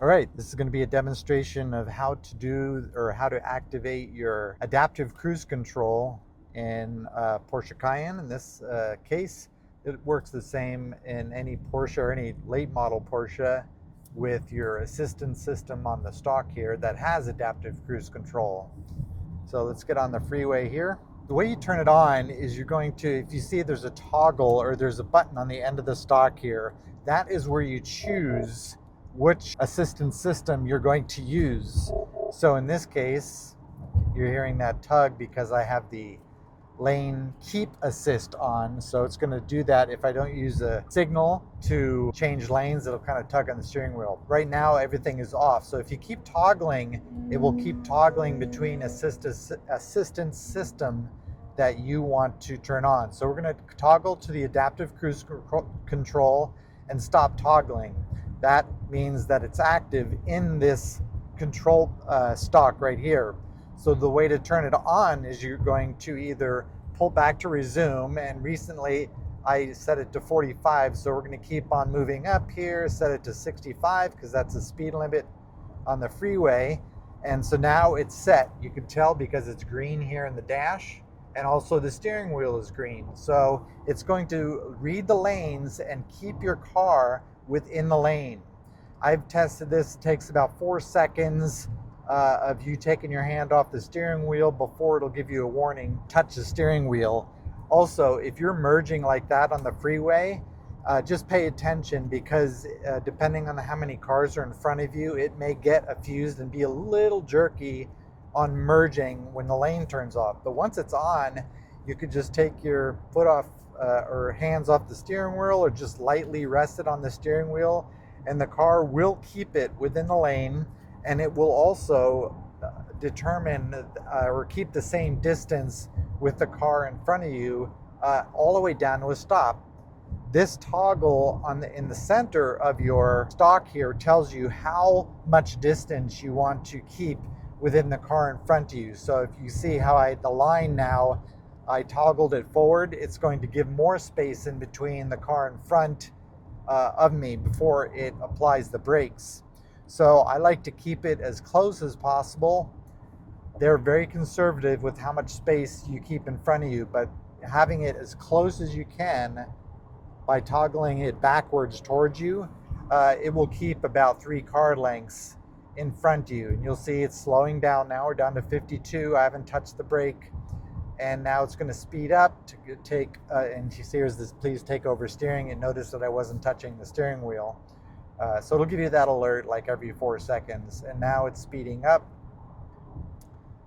All right, this is going to be a demonstration of how to do or how to activate your adaptive cruise control in Porsche Cayenne. In this case, it works the same in any Porsche or any late model Porsche with your assistance system on the stock here that has adaptive cruise control. So let's get on the freeway here. The way you turn it on is you're going to, if you see there's a toggle or there's a button on the end of the stock here, that is where you choose which assistance system you're going to use. So in this case, you're hearing that tug because I have the lane keep assist on. So it's going to do that if I don't use a signal to change lanes. It'll kind of tug on the steering wheel. Right now everything is off, so if you keep toggling, it will keep toggling between assistance system that you want to turn on. So we're going to toggle to the adaptive cruise control and stop toggling. That means that it's active in this control stock right here. So the way to turn it on is you're going to either pull back to resume, and recently I set it to 45, so we're going to keep on moving up here, set it to 65 because that's the speed limit on the freeway. And so now it's set. You can tell because it's green here in the dash, and also the steering wheel is green. So it's going to read the lanes and keep your car within the lane. I've tested this. It takes about 4 seconds of you taking your hand off the steering wheel before it'll give you a warning, touch the steering wheel. Also, if you're merging like that on the freeway, just pay attention because depending on how many cars are in front of you, it may get fused and be a little jerky on merging when the lane turns off. But once it's on, you could just take your foot off or hands off the steering wheel or just lightly rest it on the steering wheel, and the car will keep it within the lane, and it will also determine or keep the same distance with the car in front of you all the way down to a stop. This toggle in the center of your stock here tells you how much distance you want to keep within the car in front of you. So if you see how the line now, I toggled it forward, it's going to give more space in between the car in front of me before it applies the brakes. So I like to keep it as close as possible. They're very conservative with how much space you keep in front of you, but having it as close as you can by toggling it backwards towards you, it will keep about 3 car lengths in front of you. And you'll see it's slowing down now. We're down to 52. I haven't touched the brake. And now it's going to speed up to take, and you see here's this please take over steering, and notice that I wasn't touching the steering wheel. So it'll give you that alert like every 4 seconds. And now it's speeding up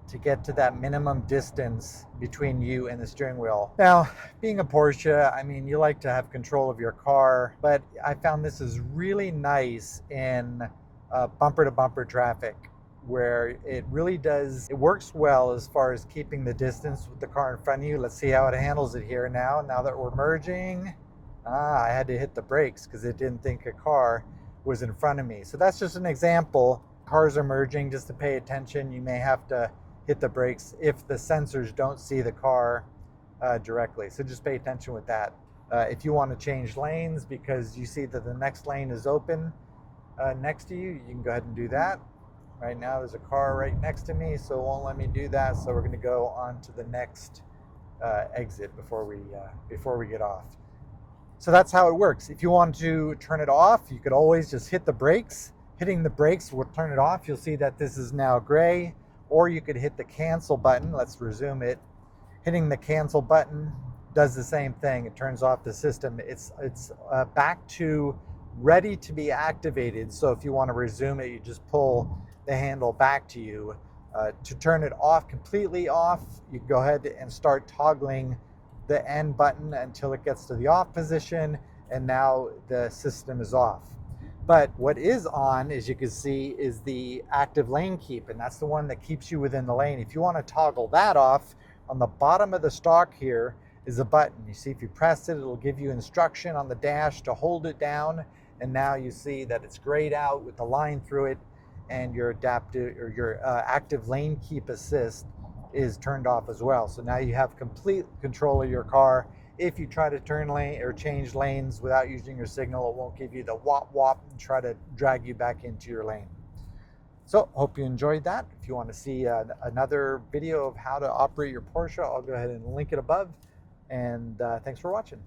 to get to that minimum distance between you and the steering wheel. Now, being a Porsche, I mean, you like to have control of your car, but I found this is really nice in bumper to bumper traffic, where it really does, it works well as far as keeping the distance with the car in front of you. Let's see how it handles it here now that we're merging. I had to hit the brakes because it didn't think a car was in front of me. So that's just an example. Cars are merging, just to pay attention. You may have to hit the brakes if the sensors don't see the car directly. So just pay attention with that. If you want to change lanes because you see that the next lane is open next to you, you can go ahead and do that. Right now there's a car right next to me, so it won't let me do that. So we're going to go on to the next exit before we get off. So that's how it works. If you want to turn it off, you could always just hit the brakes. Hitting the brakes will turn it off. You'll see that this is now gray. Or you could hit the cancel button. Let's resume it. Hitting the cancel button does the same thing. It turns off the system. It's back to ready to be activated. So if you want to resume it, you just pull the handle back to you. To turn it off, completely off, you go ahead and start toggling the end button until it gets to the off position, and now the system is off. But what is on, as you can see, is the active lane keep, and that's the one that keeps you within the lane. If you want to toggle that off, on the bottom of the stock here is a button. You see, if you press it, it'll give you instruction on the dash to hold it down, and now you see that it's grayed out with the line through it, and your adaptive or your active lane keep assist is turned off as well. So now you have complete control of your car If you try to turn lane or change lanes without using your signal, it won't give you the wop wop and try to drag you back into your lane. So hope you enjoyed that. If you want to see another video of how to operate your Porsche, I'll go ahead and link it above. And thanks for watching.